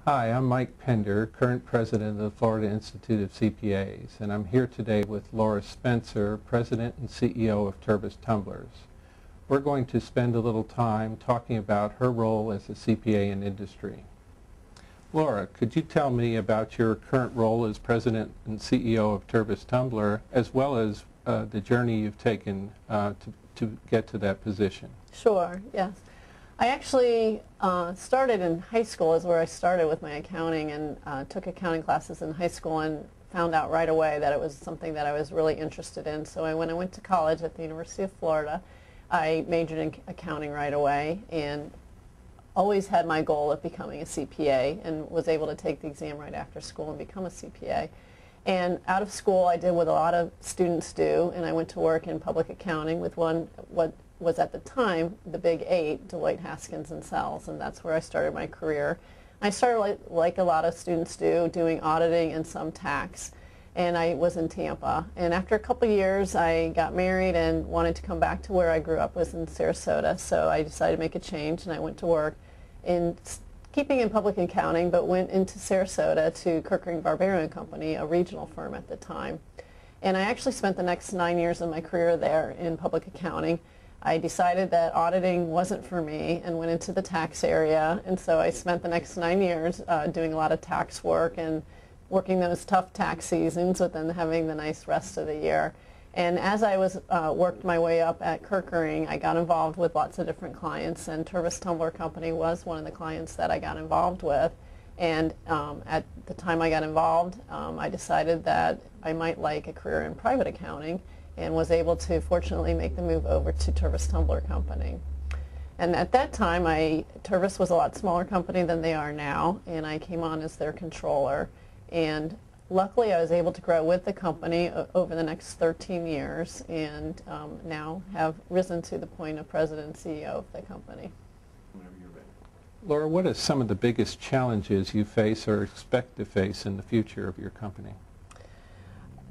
Hi, I'm Mike Pender, current president of the Florida Institute of CPAs, and I'm here today with Laura Spencer, president and CEO of Tervis Tumblers. We're going to spend a little time talking about her role as a CPA in industry. Laura, could you tell me about your current role as president and CEO of Tervis Tumbler, as well as the journey you've taken to get to that position? Sure, yes. I actually started in high school is where I started with my accounting, and took accounting classes in high school and found out right away that it was something that I was really interested in. So when I went to college at the University of Florida, I majored in accounting right away and always had my goal of becoming a CPA, and was able to take the exam right after school and become a CPA. And out of school I did what a lot of students do, and I went to work in public accounting with what was at the time the Big Eight, Deloitte, Haskins, and Sells, and that's where I started my career. I started like a lot of students do, doing auditing and some tax, and I was in Tampa. And after a couple years I got married and wanted to come back to where I grew up, was in Sarasota, so I decided to make a change, and I went to work in keeping in public accounting, but went into Sarasota to Kirkering Barbero & Company, a regional firm at the time. And I actually spent the next 9 years of my career there in public accounting. I decided that auditing wasn't for me and went into the tax area, and so I spent the next 9 years doing a lot of tax work and working those tough tax seasons, but then having the nice rest of the year. And as I worked my way up at Kirkering, I got involved with lots of different clients, and Tervis Tumbler Company was one of the clients that I got involved with. And at the time I got involved, I decided that I might like a career in private accounting, and was able to fortunately make the move over to Tervis Tumbler Company. And at that time, Tervis was a lot smaller company than they are now, and I came on as their controller. And luckily I was able to grow with the company over the next 13 years, and now have risen to the point of president and CEO of the company. Laura, what are some of the biggest challenges you face or expect to face in the future of your company?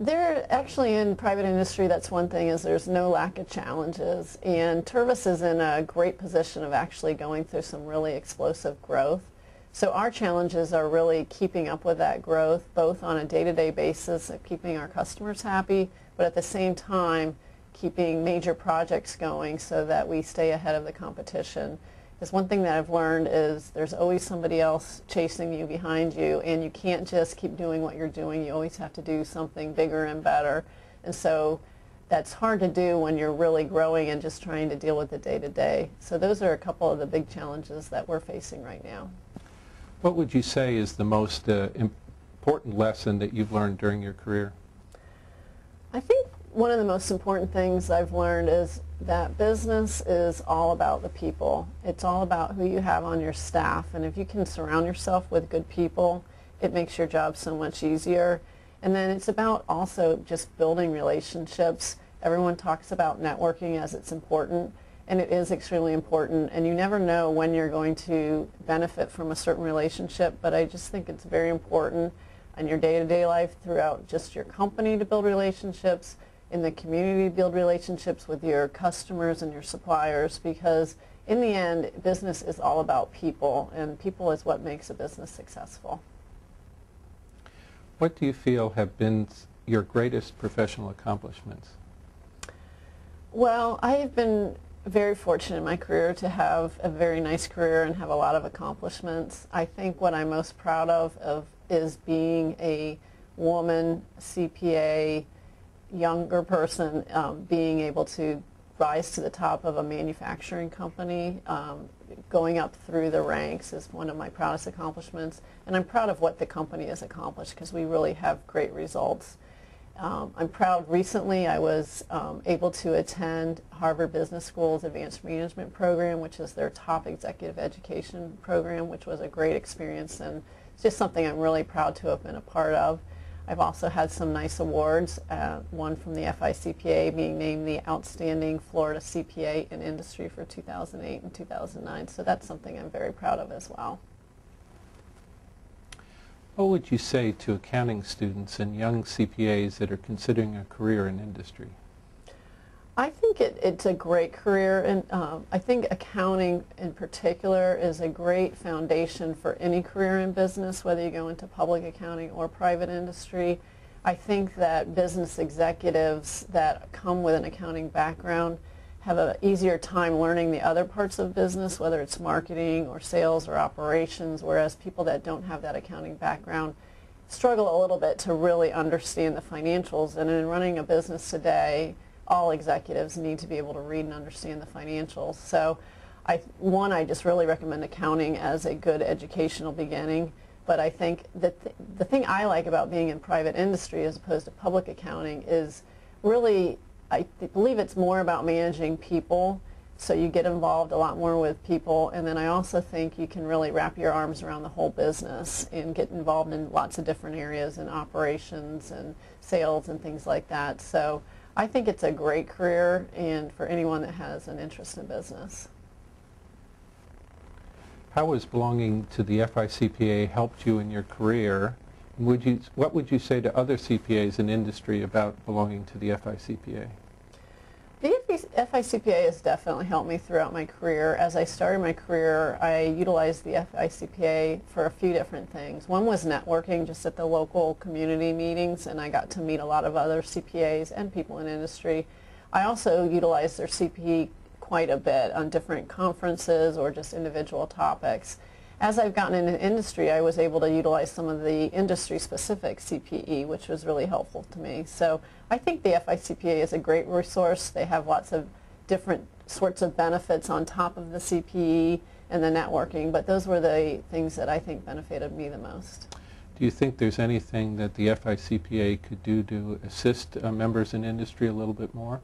There actually, in private industry, that's one thing, is there's no lack of challenges, and Tervis is in a great position of actually going through some really explosive growth. So our challenges are really keeping up with that growth, both on a day-to-day basis of keeping our customers happy, but at the same time keeping major projects going so that we stay ahead of the competition. Because one thing that I've learned is there's always somebody else chasing you behind you, and you can't just keep doing what you're doing. You always have to do something bigger and better. And so that's hard to do when you're really growing and just trying to deal with the day-to-day. So those are a couple of the big challenges that we're facing right now. What would you say is the most important lesson that you've learned during your career? I think one of the most important things I've learned is that business is all about the people. It's all about who you have on your staff, and if you can surround yourself with good people, it makes your job so much easier. And then it's about also just building relationships. Everyone talks about networking as it's important, and it is extremely important, and you never know when you're going to benefit from a certain relationship, but I just think it's very important in your day-to-day life throughout just your company to build relationships, in the community to build relationships with your customers and your suppliers, because in the end business is all about people, and people is what makes a business successful. What do you feel have been your greatest professional accomplishments? Well, I have been very fortunate in my career to have a very nice career and have a lot of accomplishments. I think what I'm most proud of is being a woman CPA, younger person, being able to rise to the top of a manufacturing company. Going up through the ranks is one of my proudest accomplishments, and I'm proud of what the company has accomplished because we really have great results. I'm proud recently I was able to attend Harvard Business School's Advanced Management Program, which is their top executive education program, which was a great experience, and it's just something I'm really proud to have been a part of. I've also had some nice awards, one from the FICPA being named the Outstanding Florida CPA in Industry for 2008 and 2009, so that's something I'm very proud of as well. What would you say to accounting students and young CPAs that are considering a career in industry? I think it's a great career, and I think accounting in particular is a great foundation for any career in business, whether you go into public accounting or private industry. I think that business executives that come with an accounting background have an easier time learning the other parts of business, whether it's marketing or sales or operations, whereas people that don't have that accounting background struggle a little bit to really understand the financials. And in running a business today, all executives need to be able to read and understand the financials. So I just really recommend accounting as a good educational beginning. But I think that the thing I like about being in private industry as opposed to public accounting is really, I believe it's more about managing people. So you get involved a lot more with people. And then I also think you can really wrap your arms around the whole business and get involved in lots of different areas in operations and sales and things like that. So I think it's a great career, and for anyone that has an interest in business. How has belonging to the FICPA helped you in your career? What would you say to other CPAs in industry about belonging to the FICPA? The FICPA has definitely helped me throughout my career. As I started my career, I utilized the FICPA for a few different things. One was networking just at the local community meetings, and I got to meet a lot of other CPAs and people in industry. I also utilized their CPE quite a bit on different conferences or just individual topics. As I've gotten into industry, I was able to utilize some of the industry-specific CPE, which was really helpful to me. So I think the FICPA is a great resource. They have lots of different sorts of benefits on top of the CPE and the networking, but those were the things that I think benefited me the most. Do you think there's anything that the FICPA could do to assist members in industry a little bit more?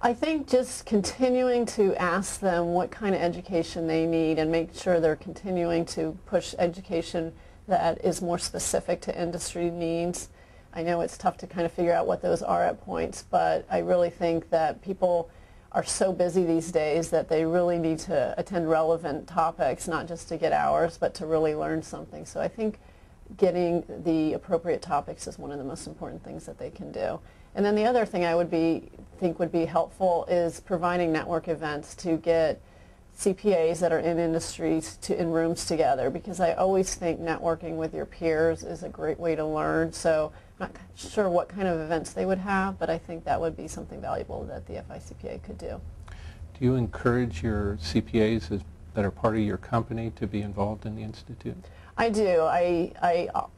I think just continuing to ask them what kind of education they need and make sure they're continuing to push education that is more specific to industry needs. I know it's tough to kind of figure out what those are at points, but I really think that people are so busy these days that they really need to attend relevant topics, not just to get hours, but to really learn something. So I think getting the appropriate topics is one of the most important things that they can do. And then the other thing I think would be helpful is providing network events to get CPAs that are in industries in rooms together, because I always think networking with your peers is a great way to learn. So I'm not sure what kind of events they would have, but I think that would be something valuable that the FICPA could do. Do you encourage your CPAs that are part of your company to be involved in the Institute? I do.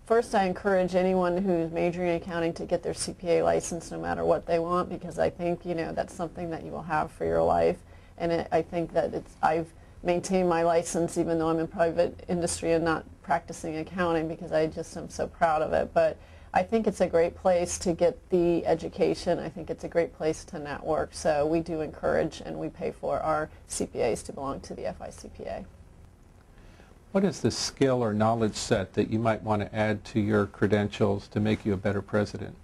First, I encourage anyone who's majoring in accounting to get their CPA license no matter what they want, because I think, that's something that you will have for your life. And I think that I've maintained my license even though I'm in private industry and not practicing accounting, because I just am so proud of it. But I think it's a great place to get the education. I think it's a great place to network. So we do encourage and we pay for our CPAs to belong to the FICPA. What is the skill or knowledge set that you might want to add to your credentials to make you a better president?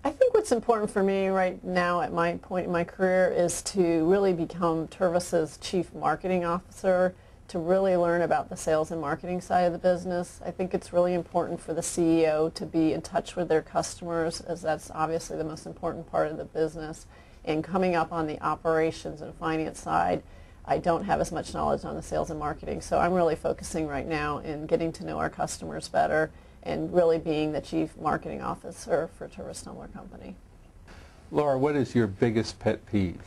I think what's important for me right now at my point in my career is to really become Tervis's Chief Marketing Officer, to really learn about the sales and marketing side of the business. I think it's really important for the CEO to be in touch with their customers, as that's obviously the most important part of the business. And coming up on the operations and finance side, I don't have as much knowledge on the sales and marketing, so I'm really focusing right now in getting to know our customers better and really being the Chief Marketing Officer for Tervis Tumbler Company. Laura, what is your biggest pet peeve?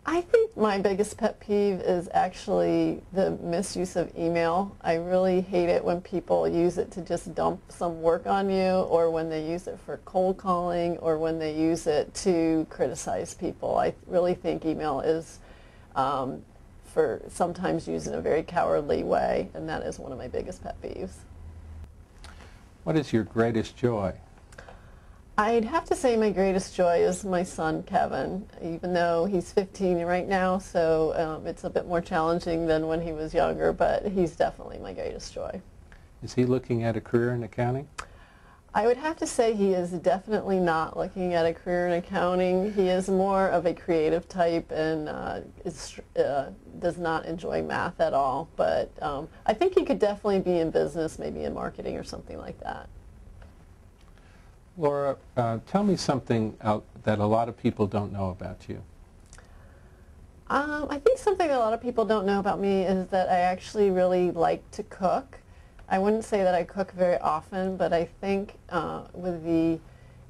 I think my biggest pet peeve is actually the misuse of email. I really hate it when people use it to just dump some work on you, or when they use it for cold calling, or when they use it to criticize people. I really think email is for sometimes used in a very cowardly way, and that is one of my biggest pet peeves. What is your greatest joy? I'd have to say my greatest joy is my son, Kevin, even though he's 15 right now, so it's a bit more challenging than when he was younger, but he's definitely my greatest joy. Is he looking at a career in accounting? I would have to say he is definitely not looking at a career in accounting. He is more of a creative type and does not enjoy math at all. But I think he could definitely be in business, maybe in marketing or something like that. Laura, tell me something that a lot of people don't know about you. I think something that a lot of people don't know about me is that I actually really like to cook. I wouldn't say that I cook very often, but I think with the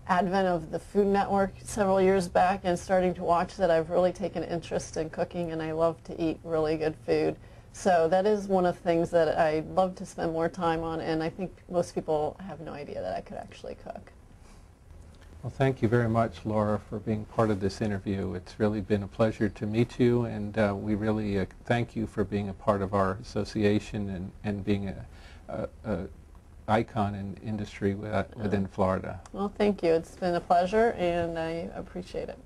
advent of the Food Network several years back and starting to watch that, I've really taken interest in cooking, and I love to eat really good food. So that is one of the things that I love to spend more time on, and I think most people have no idea that I could actually cook. Well, thank you very much, Laura, for being part of this interview. It's really been a pleasure to meet you, and we really thank you for being a part of our association and being a icon in industry within Florida. Well, thank you. It's been a pleasure, and I appreciate it.